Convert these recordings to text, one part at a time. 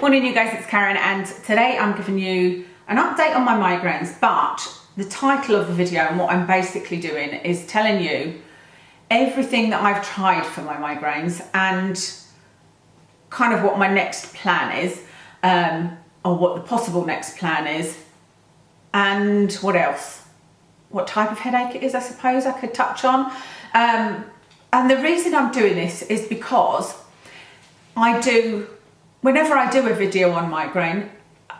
Morning you guys, it's Karen, and today I'm giving you an update on my migraines, but the title of the video and what I'm basically doing is telling you everything that I've tried for my migraines and kind of what my next plan is, or what the possible next plan is, and what else, what type of headache it is, I suppose I could touch on. And the reason I'm doing this is because whenever I do a video on migraine,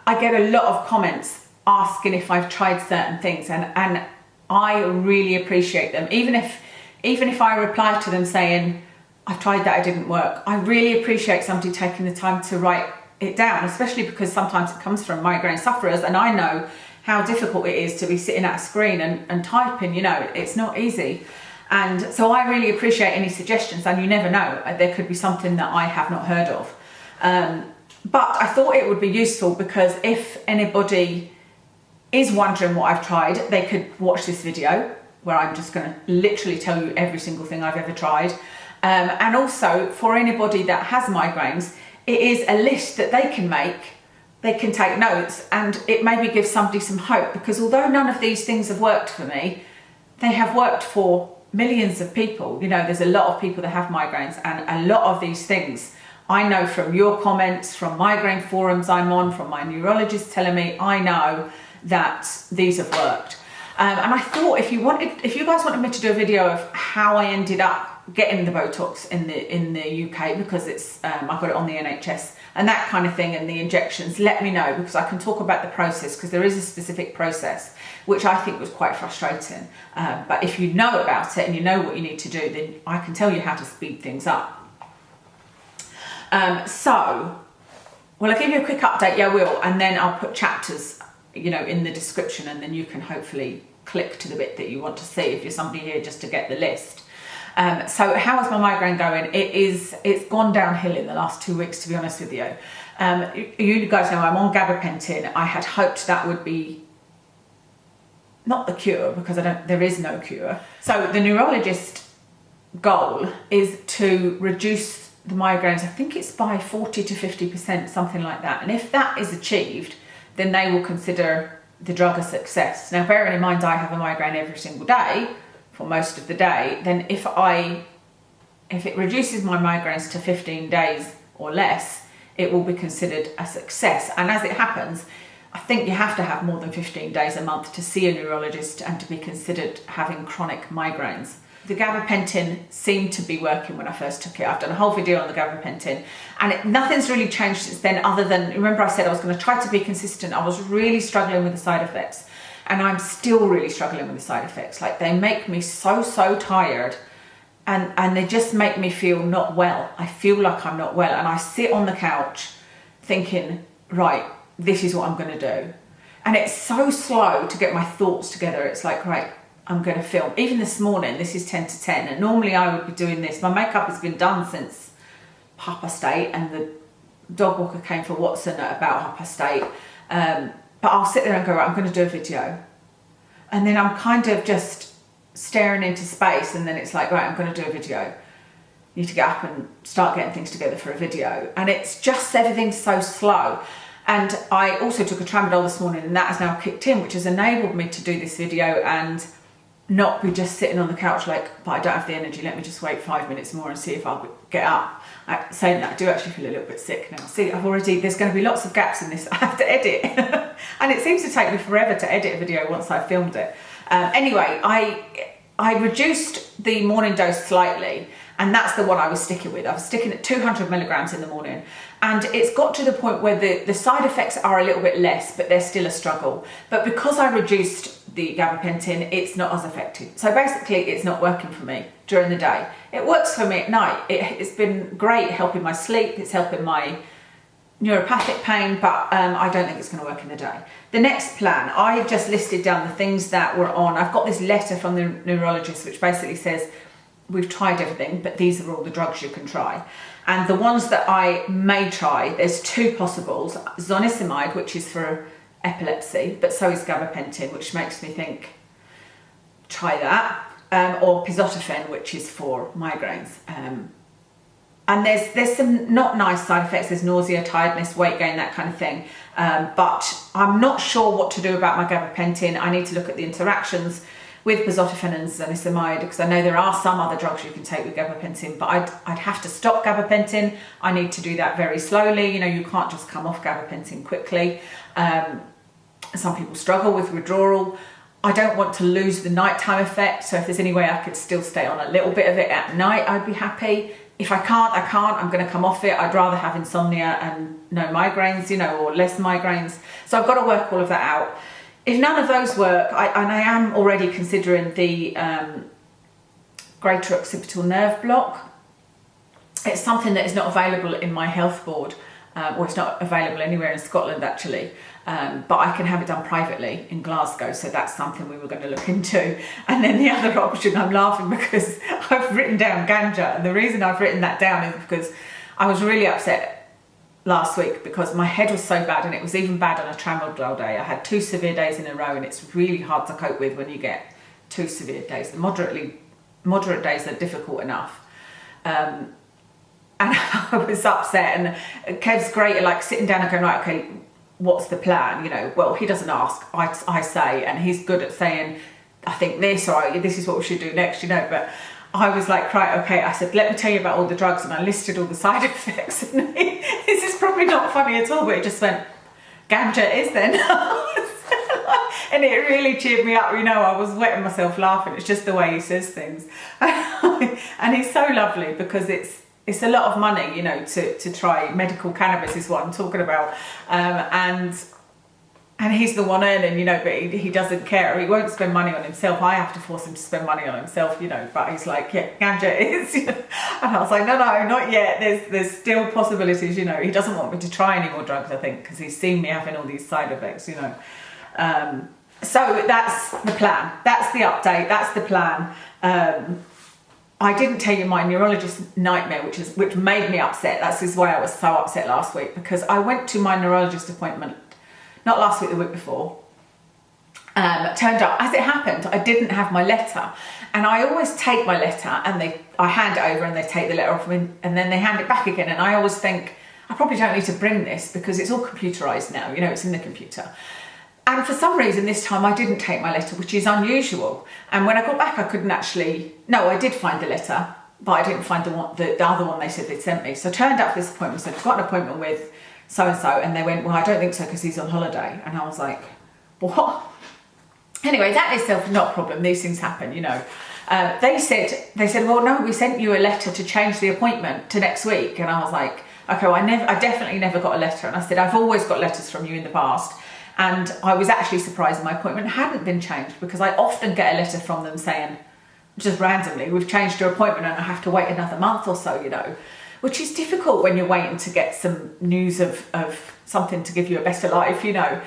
I get a lot of comments asking if I've tried certain things, and I really appreciate them. Even if I reply to them saying, I've tried that, it didn't work, I really appreciate somebody taking the time to write it down, especially because sometimes it comes from migraine sufferers, and I know how difficult it is to be sitting at a screen and typing, you know, it's not easy. And so I really appreciate any suggestions, and you never know, there could be something that I have not heard of. But I thought it would be useful because if anybody is wondering what I've tried, they could watch this video where I'm just going to literally tell you every single thing I've ever tried. And also for anybody that has migraines, it is a list that they can make, they can take notes, and it maybe gives somebody some hope, because although none of these things have worked for me, they have worked for millions of people. You know, there's a lot of people that have migraines, and a lot of these things I know from your comments, from migraine forums I'm on, from my neurologist telling me, I know that these have worked. And I thought if you guys wanted me to do a video of how I ended up getting the Botox in the UK, because it's I got it on the NHS and that kind of thing, and the injections, let me know, because I can talk about the process, because there is a specific process which I think was quite frustrating. But if you know about it and you know what you need to do, then I can tell you how to speed things up. Well, I'll give you a quick update, yeah, I will, and then I'll put chapters, you know, in the description, and then you can hopefully click to the bit that you want to see if you're somebody here just to get the list. So how is my migraine going? It's gone downhill in the last 2 weeks, to be honest with you. You guys know I'm on gabapentin. I had hoped that would be not the cure, because there is no cure. So the neurologist goal is to reduce the migraines, I think it's by 40 to 50%, something like that. And if that is achieved, then they will consider the drug a success. Now, bearing in mind I have a migraine every single day for most of the day, then if it reduces my migraines to 15 days or less, it will be considered a success. And as it happens, I think you have to have more than 15 days a month to see a neurologist and to be considered having chronic migraines. The gabapentin seemed to be working when I first took it. I've done a whole video on the gabapentin, and nothing's really changed since then, other than, remember I said I was going to try to be consistent. I was really struggling with the side effects, and I'm still really struggling with the side effects. Like, they make me so tired, and they just make me feel not well. I feel like I'm not well, and I sit on the couch thinking, right, this is what I'm going to do. And it's so slow to get my thoughts together. It's like, right, I'm going to film. Even this morning, this is 10 to 10, and normally I would be doing this. My makeup has been done since 8:30, and the dog walker came for Watson at about 8:30. But I'll sit there and go, right, I'm going to do a video. And then I'm kind of just staring into space, and then it's like, right, I'm going to do a video. You need to get up and start getting things together for a video. And it's just, everything's so slow. And I also took a tramadol this morning, and that has now kicked in, which has enabled me to do this video and not be just sitting on the couch like, but I don't have the energy, let me just wait 5 minutes more and see if I'll get up. Saying that, I do actually feel a little bit sick now. See, there's going to be lots of gaps in this I have to edit. And it seems to take me forever to edit a video once I've filmed it. Anyway, I reduced the morning dose slightly, and that's the one I was sticking with. I was sticking at 200 milligrams in the morning, and it's got to the point where the side effects are a little bit less, but they're still a struggle. But because I reduced the gabapentin, it's not as effective. So basically, it's not working for me during the day. It works for me at night. It's been great helping my sleep. It's helping my neuropathic pain, but I don't think it's going to work in the day. The next plan, I just listed down the things that were on. I've got this letter from the neurologist which basically says, we've tried everything, but these are all the drugs you can try. And the ones that I may try, there's two possibles. Zonisamide, which is for epilepsy, but so is gabapentin, which makes me think, try that. Or pizotofen, which is for migraines. And there's some not nice side effects. There's nausea, tiredness, weight gain, that kind of thing. But I'm not sure what to do about my gabapentin. I need to look at the interactions with pazopanate and zonisamide, because I know there are some other drugs you can take with gabapentin, but I'd have to stop gabapentin. I need to do that very slowly. You know, you can't just come off gabapentin quickly. Some people struggle with withdrawal. I don't want to lose the nighttime effect, so if there's any way I could still stay on a little bit of it at night, I'd be happy. If I can't, I can't. I'm going to come off it. I'd rather have insomnia and no migraines, you know, or less migraines. So I've got to work all of that out. If none of those work, and I am already considering the greater occipital nerve block. It's something that is not available in my health board, or it's not available anywhere in Scotland actually. But I can have it done privately in Glasgow, so that's something we were going to look into. And then the other option, I'm laughing because I've written down ganja, and the reason I've written that down is because I was really upset last week because my head was so bad, and it was even bad on a tramadol day. I had 2 severe days in a row, and it's really hard to cope with when you get 2 severe days. The moderate days are difficult enough. And I was upset, and Kev's great at like sitting down and going, right, okay, what's the plan? You know, well, he doesn't ask, I say, and he's good at saying, I think this, or this is what we should do next, you know. But I was like, right, okay, I said, let me tell you about all the drugs, and I listed all the side effects. And this is probably not funny at all, but it just went, ganja is then. And it really cheered me up, you know. I was wetting myself laughing. It's just the way he says things. And he's so lovely, because it's a lot of money, you know, to try medical cannabis is what I'm talking about. And he's the one earning, you know, but he doesn't care. He won't spend money on himself. I have to force him to spend money on himself, you know, but he's like, yeah, ganja is. You know? And I was like, no, not yet. There's still possibilities, you know. He doesn't want me to try any more drugs, I think, because he's seen me having all these side effects, you know. So that's the plan. That's the update. That's the plan. I didn't tell you my neurologist nightmare, which made me upset. That's why I was so upset last week, because I went to my neurologist appointment, not last week, the week before. Turned up, as it happened, I didn't have my letter, and I always take my letter and I hand it over, and they take the letter off me, and then they hand it back again. And I always think, I probably don't need to bring this because it's all computerized now, you know, it's in the computer. And for some reason this time I didn't take my letter, which is unusual. And when I got back, I couldn't actually, no, I did find the letter, but I didn't find the other one they said they'd sent me. So I turned up for this appointment, said, I've got an appointment with so-and-so, and they went, well, I don't think so because he's on holiday. And I was like, what? Anyway, that itself is not a problem. These things happen, you know. They said, well, no, we sent you a letter to change the appointment to next week. And I was like, okay, well, I definitely never got a letter. And I said, I've always got letters from you in the past. And I was actually surprised my appointment hadn't been changed, because I often get a letter from them saying, just randomly, we've changed your appointment and I have to wait another month or so, you know, which is difficult when you're waiting to get some news of something to give you a better life, you know.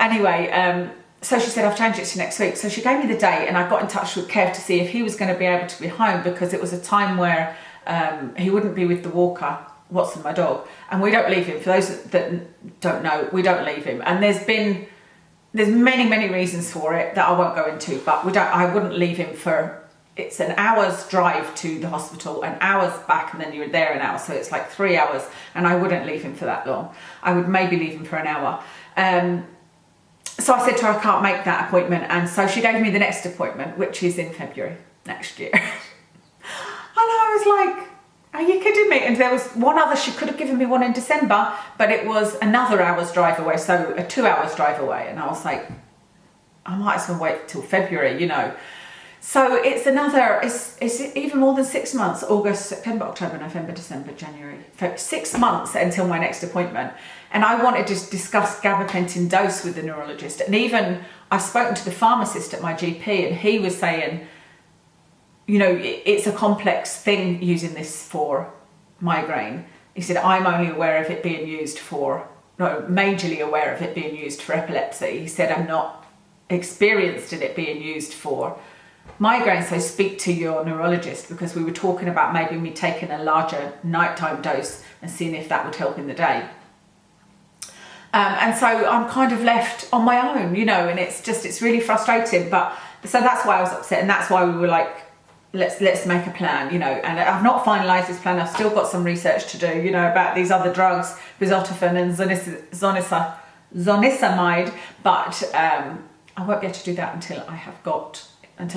Anyway, so she said, I've changed it to next week. So she gave me the date, and I got in touch with Kev to see if he was going to be able to be home, because it was a time where he wouldn't be with the walker, Watson, my dog, and we don't leave him. For those that don't know, we don't leave him, and there's many reasons for it that I won't go into, but I wouldn't leave him for, it's an hour's drive to the hospital, an hour's back, and then you're there an hour, so it's like 3 hours, and I wouldn't leave him for that long. I would maybe leave him for an hour. So I said to her, I can't make that appointment, and so she gave me the next appointment, which is in February next year. And I was like, are you kidding me? And there was one other, she could have given me one in December, but it was another hour's drive away, so a 2 hours drive away. And I was like, I might as well wait till February, you know. So it's even more than 6 months, August, September, October, November, December, January, February, 6 months until my next appointment. And I wanted to discuss gabapentin dose with the neurologist. And even I've spoken to the pharmacist at my GP, and he was saying, you know, it's a complex thing using this for migraine. He said, I'm only aware of it being used for, no, majorly aware of it being used for epilepsy. He said, I'm not experienced in it being used for migraine, so speak to your neurologist, because we were talking about maybe me taking a larger nighttime dose and seeing if that would help in the day. And so I'm kind of left on my own, you know, and it's really frustrating. But so that's why I was upset, and that's why we were like, let's make a plan, you know. And I've not finalised this plan. I've still got some research to do, you know, about these other drugs, bisoprolol and zonisamide, but I won't be able to do that until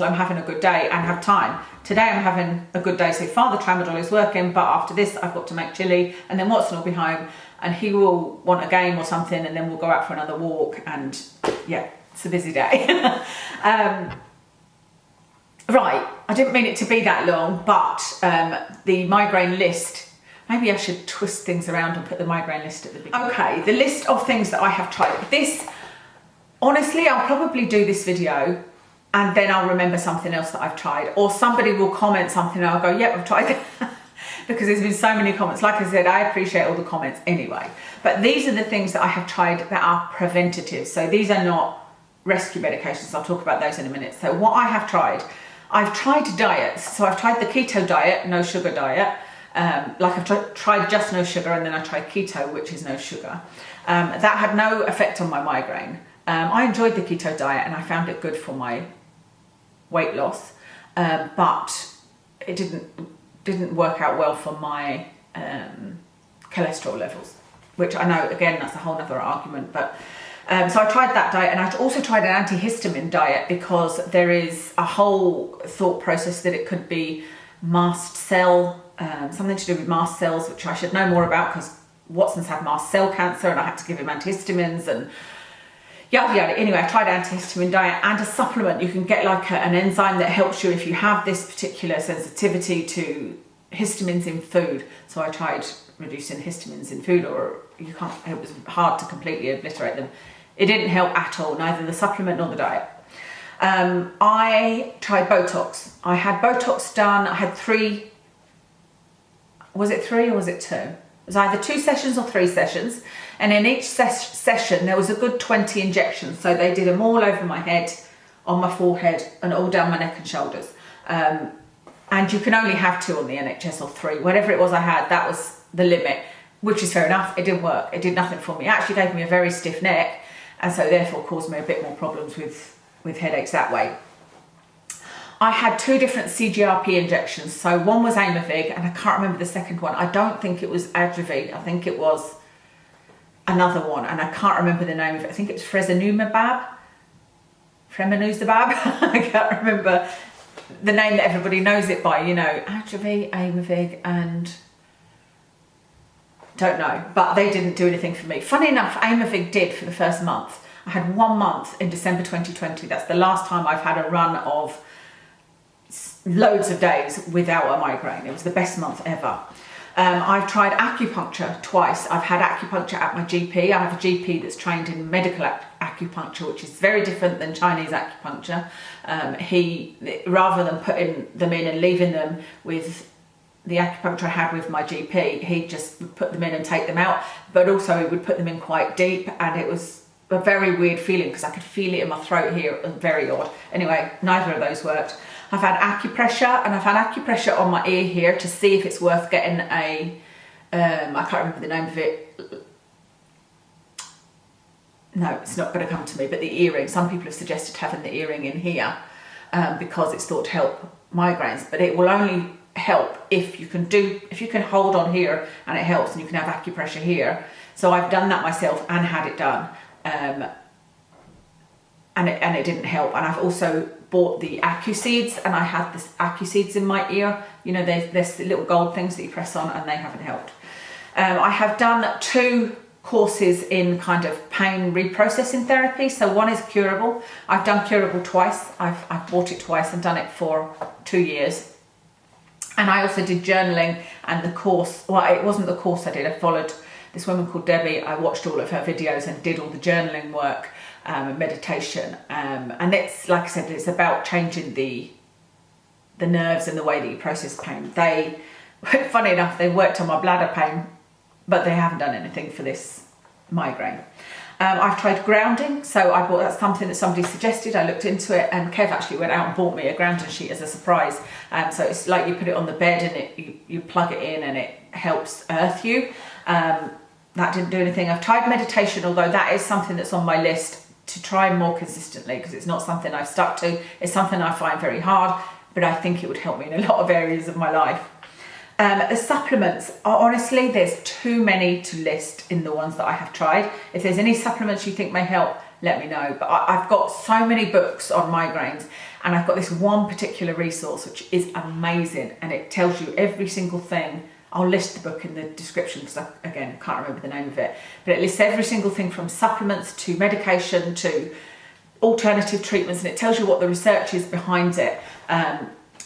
I'm having a good day and have time. Today I'm having a good day so far, the tramadol is working, but after this I've got to make chilli, and then Watson will be home and he will want a game or something, and then we'll go out for another walk, and yeah, it's a busy day. Right, I didn't mean it to be that long, but the migraine list, maybe I should twist things around and put the migraine list at the beginning. Okay, the list of things that I have tried. This, honestly, I'll probably do this video and then I'll remember something else that I've tried, or somebody will comment something and I'll go, yep, I've tried that. Because there's been so many comments. Like I said, I appreciate all the comments anyway. But these are the things that I have tried that are preventative. So these are not rescue medications. I'll talk about those in a minute. So what I have tried, I've tried diets. So I've tried the keto diet, no sugar diet. Like I've tried just no sugar, and then I tried keto, which is no sugar. That had no effect on my migraine. I enjoyed the keto diet and I found it good for my weight loss, but it didn't work out well for my cholesterol levels, which I know, again, that's a whole other argument. But so I tried that diet, and I also tried an antihistamine diet because there is a whole thought process that it could be mast cell, something to do with mast cells, which I should know more about because Watson's had mast cell cancer and I had to give him antihistamines and yada yada. Anyway, I tried antihistamine diet and a supplement. You can get like an enzyme that helps you if you have this particular sensitivity to histamines in food. So I tried reducing histamines in food, or you can't, it was hard to completely obliterate them. It didn't help at all, neither the supplement nor the diet. I tried Botox. I had Botox done. I had 3, was it 3 or was it 2? It was either 2 sessions or 3 sessions. And in each session, there was a good 20 injections. So they did them all over my head, on my forehead, and all down my neck and shoulders. And you can only have 2 on the NHS, or 3. Whatever it was I had, that was the limit, which is fair enough. It didn't work. It did nothing for me. It actually gave me a very stiff neck, and so therefore caused me a bit more problems with headaches that way. I had 2 different CGRP injections. So one was Aimovig, and I can't remember the second one. I don't think it was Adravig. I think it was another one, and I can't remember the name of it. I think it was Fremanezumab. I can't remember the name that everybody knows it by, you know, Adravig, Aimovig, and don't know, but they didn't do anything for me. Funny enough, Aimovig did for the first month. I had 1 month in December 2020. That's the last time I've had a run of loads of days without a migraine. It was the best month ever. I've tried acupuncture twice. I've had acupuncture at my GP. I have a GP that's trained in medical acupuncture, which is very different than Chinese acupuncture. He, rather than putting them in and leaving them with the acupuncture I had with my GP, he just would put them in and take them out, but also he would put them in quite deep, and it was a very weird feeling because I could feel it in my throat here. It was very odd. Anyway, neither of those worked. I've had acupressure, and I've had acupressure on my ear here to see if it's worth getting a, I can't remember the name of it. No, it's not going to come to me, but the earring. Some people have suggested having the earring in here because it's thought to help migraines, but it will only help if you can hold on here and it helps, and you can have acupressure here. So I've done that myself and had it done, and it didn't help. And I've also bought the AccuSeeds, and I had this AccuSeeds in my ear, you know, there's little gold things that you press on, and they haven't helped. I have done 2 courses in kind of pain reprocessing therapy. So one is curable. I've done curable twice. I've bought it twice and done it for 2 years. And I also did journaling, and the course, well, it wasn't the course I did. I followed this woman called Debbie. I watched all of her videos and did all the journaling work and meditation. And it's, like I said, it's about changing the nerves and the way that you process pain. They, funny enough, they worked on my bladder pain, but they haven't done anything for this migraine. I've tried grounding, so that's something that somebody suggested. I looked into it, and Kev actually went out and bought me a grounding sheet as a surprise. So it's like you put it on the bed and you plug it in and it helps earth you. That didn't do anything. I've tried meditation, although that is something that's on my list to try more consistently, because it's not something I've stuck to. It's something I find very hard. but I think it would help me in a lot of areas of my life. The supplements, honestly, there's too many to list in the ones that I have tried. If there's any supplements you think may help, let me know. But I've got so many books on migraines, and I've got this one particular resource which is amazing, and it tells you every single thing. I'll list the book in the description because I, again, can't remember the name of it, but it lists every single thing from supplements to medication to alternative treatments, and it tells you what the research is behind it.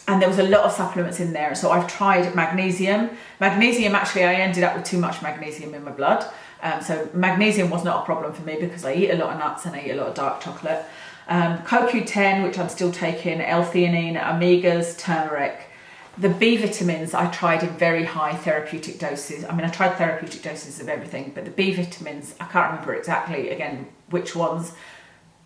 And there was a lot of supplements in there. So I've tried magnesium. Magnesium, actually, I ended up with too much magnesium in my blood. So magnesium was not a problem for me because I eat a lot of nuts and I eat a lot of dark chocolate. CoQ10, which I'm still taking, L-theanine, omegas, turmeric. The B vitamins I tried in very high therapeutic doses. I mean, I tried therapeutic doses of everything, but the B vitamins, I can't remember exactly, again, which ones.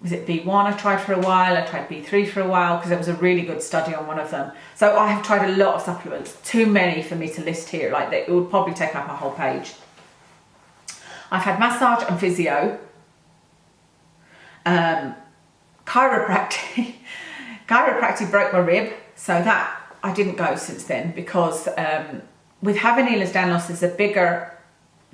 Was it B1 I tried for a while, I tried B3 for a while, because there was a really good study on one of them. So I have tried a lot of supplements, too many for me to list here, like it would probably take up a whole page. I've had massage and physio, chiropractic. Chiropractic broke my rib, so that I didn't go since then, because with having Ehlers-Danlos there's a bigger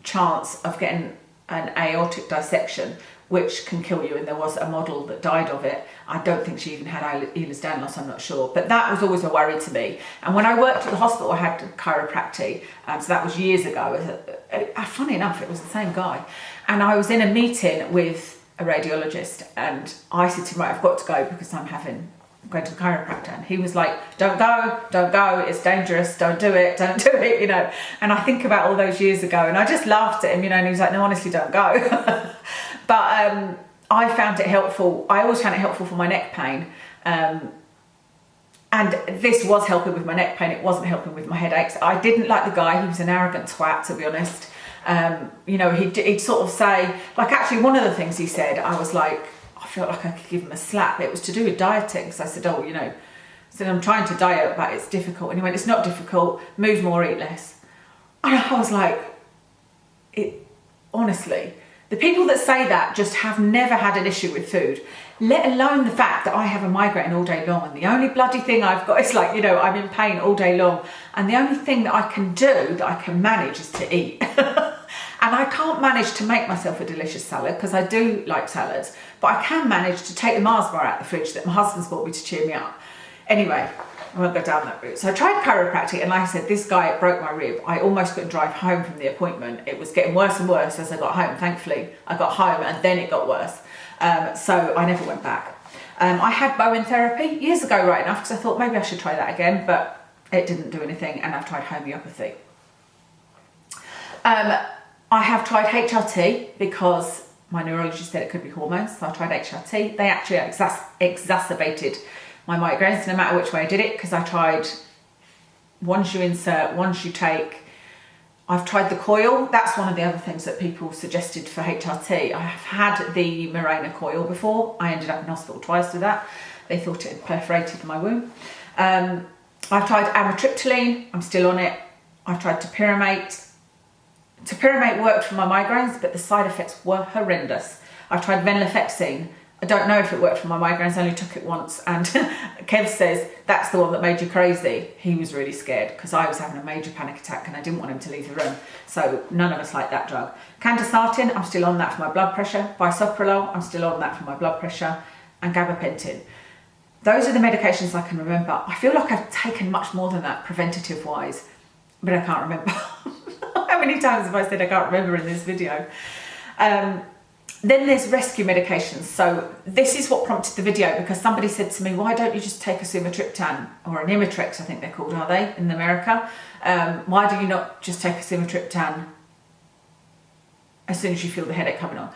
chance of getting an aortic dissection, which can kill you, and there was a model that died of it. I don't think she even had Ehlers-Danlos, I'm not sure, but that was always a worry to me. And when I worked at the hospital I had chiropractic, so that was years ago. Funny enough, it was the same guy, and I was in a meeting with a radiologist, and I said to him, right, I've got to go because I'm going to the chiropractor, and he was like, don't go, it's dangerous, don't do it, you know. And I think about all those years ago, and I just laughed at him, you know, and he was like, no, honestly, don't go. But I found it helpful. I always found it helpful for my neck pain, and this was helping with my neck pain. It wasn't helping with my headaches. I didn't like the guy. He was an arrogant twat, to be honest. You know, he'd sort of say, like, actually one of the things he said, I was like, I felt like I could give him a slap. It was to do with dieting. So I said, oh, you know, I said, I'm trying to diet, but it's difficult. And he went, it's not difficult, move more, eat less. And I was like, honestly, the people that say that just have never had an issue with food, let alone the fact that I have a migraine all day long, and the only bloody thing I've got is, like, you know, I'm in pain all day long, and the only thing that I can do, that I can manage, is to eat. And I can't manage to make myself a delicious salad, because I do like salads, but I can manage to take the Mars bar out of the fridge that my husband's bought me to cheer me up. Anyway, I won't go down that route. So I tried chiropractic, and like I said, this guy broke my rib. I almost couldn't drive home from the appointment. It was getting worse and worse as I got home. Thankfully, I got home, and then it got worse. So I never went back. I had Bowen therapy years ago, right enough, because I thought maybe I should try that again, but it didn't do anything, and I've tried homeopathy. I have tried HRT because my neurologist said it could be hormones, so I tried HRT. They actually exacerbated my migraines no matter which way I did it, because I tried once you insert, once you take. I've tried the coil. That's one of the other things that people suggested for HRT. I have had the Mirena coil before. I ended up in hospital twice with that. They thought it had perforated my womb. I've tried amitriptyline. I'm still on it. I've tried topiramate. Topiramate worked for my migraines, but the side effects were horrendous. I've tried venlafaxine. I don't know if it worked for my migraines, I only took it once, and Kev says that's the one that made you crazy. He was really scared because I was having a major panic attack and I didn't want him to leave the room. So none of us like that drug. Candesartan, I'm still on that for my blood pressure. Bisoprolol, I'm still on that for my blood pressure. And gabapentin. Those are the medications I can remember. I feel like I've taken much more than that preventative wise, but I can't remember. How many times have I said I can't remember in this video? Then there's rescue medications. So this is what prompted the video, because somebody said to me, why don't you just take a sumatriptan, or an Imitrex, I think they're called, are they, in America? Why do you not just take a sumatriptan as soon as you feel the headache coming on?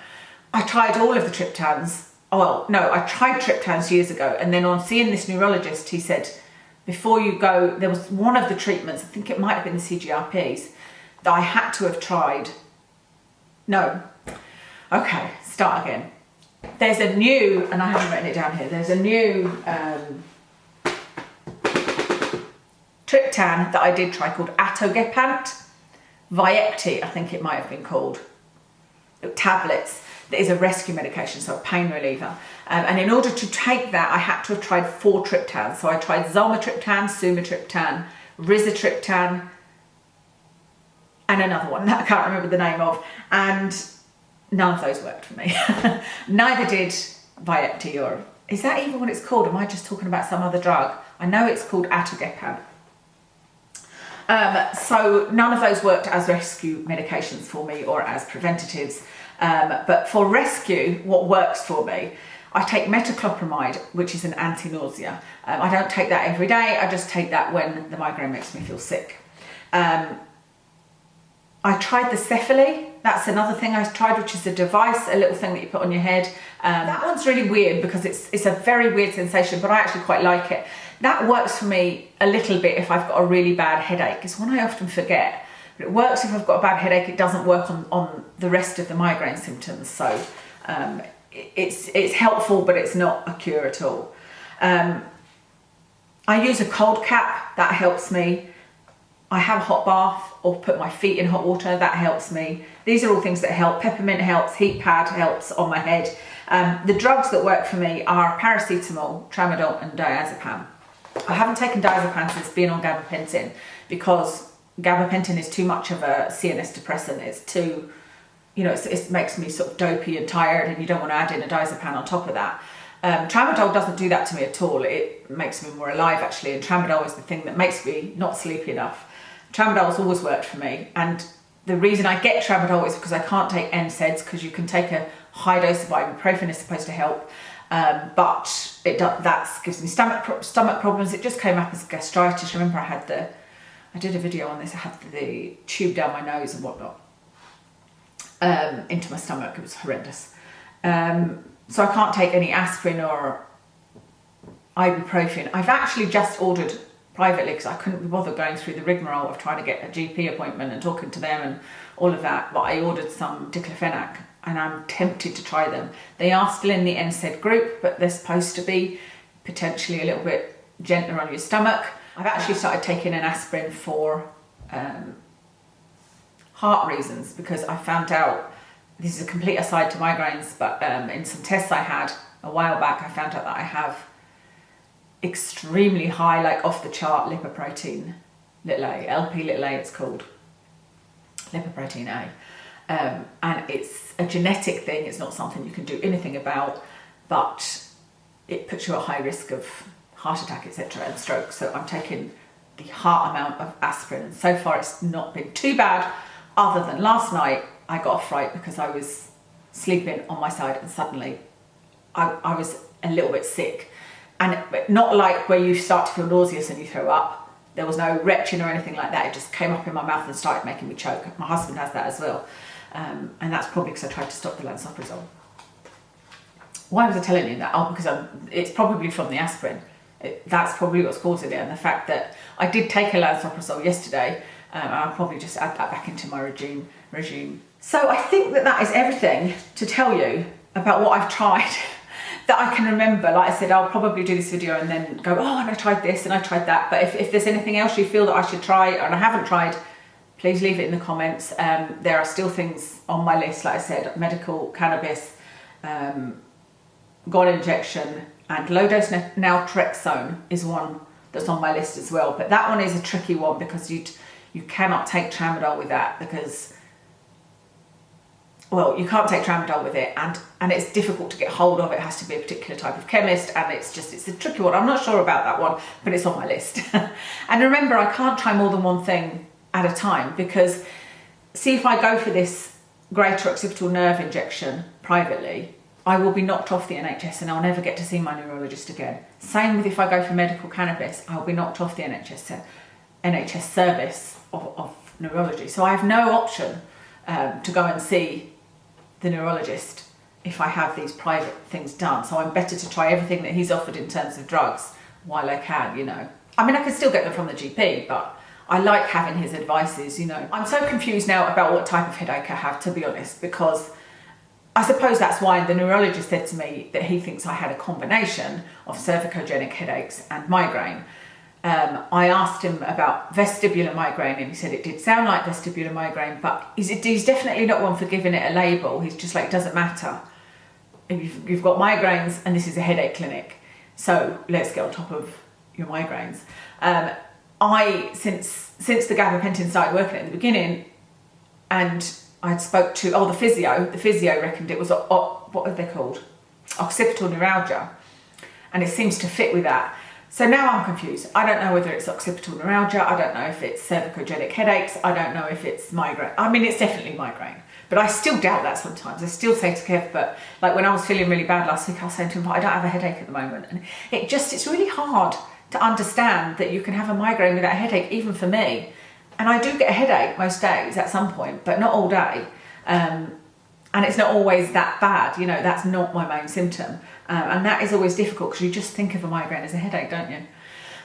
I tried all of the triptans. Oh, well, no, I tried triptans years ago, and then on seeing this neurologist, he said, before you go, there was one of the treatments, I think it might have been the CGRPs, that I had to have tried. No. Okay, start again. There's a new, and I haven't written it down here, there's a new triptan that I did try called Atogepant. Vyepti, I think it might have been called. Tablets. that is a rescue medication, so a pain reliever. And in order to take that, I had to have tried 4 triptans. So I tried zolmitriptan, sumatriptan, rizatriptan, and another one that I can't remember the name of, and none of those worked for me. Neither did Vyepti, or is that even what it's called? Am I just talking about some other drug? I know it's called atogepan. So none of those worked as rescue medications for me or as preventatives. But for rescue, what works for me, I take metoclopramide, which is an anti-nausea. I don't take that every day. I just take that when the migraine makes me feel sick. I tried the Cephaly. That's another thing I tried, which is a device, a little thing that you put on your head. That one's really weird because it's a very weird sensation, but I actually quite like it. That works for me a little bit if I've got a really bad headache. It's one I often forget. But it works if I've got a bad headache. It doesn't work on the rest of the migraine symptoms. So it's helpful, but it's not a cure at all. I use a cold cap. That helps me. I have a hot bath or put my feet in hot water. That helps me. These are all things that help. Peppermint helps. Heat pad helps on my head. The drugs that work for me are paracetamol, tramadol, and diazepam. I haven't taken diazepam since being on gabapentin because gabapentin is too much of a CNS depressant. It's too, it makes me sort of dopey and tired, and you don't want to add in a diazepam on top of that. Tramadol doesn't do that to me at all. It makes me more alive, actually, and tramadol is the thing that makes me not sleepy enough. Tramadol's always worked for me, and the reason I get tramadol is because I can't take NSAIDs, because you can take a high dose of ibuprofen is supposed to help, but that gives me stomach problems. It just came up as gastritis. Remember, I did a video on this. I had the tube down my nose and whatnot into my stomach. It was horrendous. So I can't take any aspirin or ibuprofen. I've actually just ordered privately because I couldn't be bothered going through the rigmarole of trying to get a GP appointment and talking to them and all of that. But I ordered some diclofenac, and I'm tempted to try them. They are still in the NSAID group, but they're supposed to be potentially a little bit gentler on your stomach. I've actually started taking an aspirin for heart reasons, because I found out, this is a complete aside to migraines, but in some tests I had a while back, I found out that I have extremely high, like off the chart lipoprotein, little a, LP little a it's called, lipoprotein A. And it's a genetic thing, it's not something you can do anything about, but it puts you at high risk of heart attack, etc., and stroke. So I'm taking the heart amount of aspirin, and so far it's not been too bad, other than last night I got a fright because I was sleeping on my side and suddenly I was a little bit sick, and not like where you start to feel nauseous and you throw up. There was no retching or anything like that. It just came up in my mouth and started making me choke. My husband has that as well, and that's probably because I tried to stop the lansoprazole. Why was I telling you that? Oh, because it's probably from the aspirin. That's probably what's causing it, and the fact that I did take a lansoprazole yesterday, and I'll probably just add that back into my regime. So I think that is everything to tell you about what I've tried that I can remember. Like I said, I'll probably do this video and then go, oh, and I tried this and I tried that. But if there's anything else you feel that I should try and I haven't tried, please leave it in the comments. There are still things on my list, like I said, medical cannabis, God injection, and low dose naltrexone is one that's on my list as well. But that one is a tricky one because you cannot take tramadol with that, because, well, you can't take tramadol with it, and it's difficult to get hold of. It has to be a particular type of chemist, and it's a tricky one. I'm not sure about that one, but it's on my list. And remember, I can't try more than one thing at a time, because see, if I go for this greater occipital nerve injection privately, I will be knocked off the NHS and I'll never get to see my neurologist again. Same with if I go for medical cannabis, I'll be knocked off the NHS service of neurology. So I have no option to go and see the neurologist if I have these private things done. So I'm better to try everything that he's offered in terms of drugs while I can, I mean, I can still get them from the GP, but I like having his advices, I'm so confused now about what type of headache I have, to be honest, because I suppose that's why the neurologist said to me that he thinks I had a combination of cervicogenic headaches and migraine. I asked him about vestibular migraine, and he said it did sound like vestibular migraine, but he's definitely not one for giving it a label. He's just like, it doesn't matter. You've got migraines and this is a headache clinic, so let's get on top of your migraines. Since the gabapentin started working at the beginning, and I spoke to the physio reckoned it was what are they called, occipital neuralgia, and it seems to fit with that. So now I'm confused. I don't know whether it's occipital neuralgia, I don't know if it's cervicogenic headaches, I don't know if it's migraine. I mean, it's definitely migraine, but I still doubt that sometimes. I still say to Kev, but like when I was feeling really bad last week, I was saying to him, I don't have a headache at the moment. And it's really hard to understand that you can have a migraine without a headache, even for me. And I do get a headache most days at some point, but not all day. And it's not always that bad, you know, that's not my main symptom. And that is always difficult because you just think of a migraine as a headache, don't you?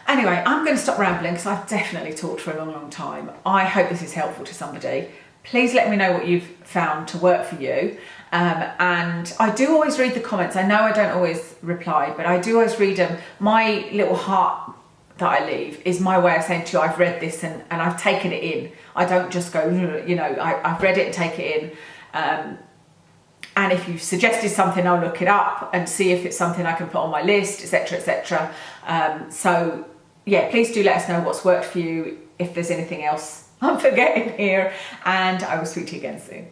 Anyway, I'm going to stop rambling because I've definitely talked for a long, long time. I hope this is helpful to somebody. Please let me know what you've found to work for you. And I do always read the comments. I know I don't always reply, but I do always read them. My little heart that I leave is my way of saying to you, I've read this and I've taken it in. I don't just go, you know, I've read it and take it in. And if you've suggested something, I'll look it up and see if it's something I can put on my list, etc., etc. So yeah, please do let us know what's worked for you, if there's anything else I'm forgetting here, and I will speak to you again soon.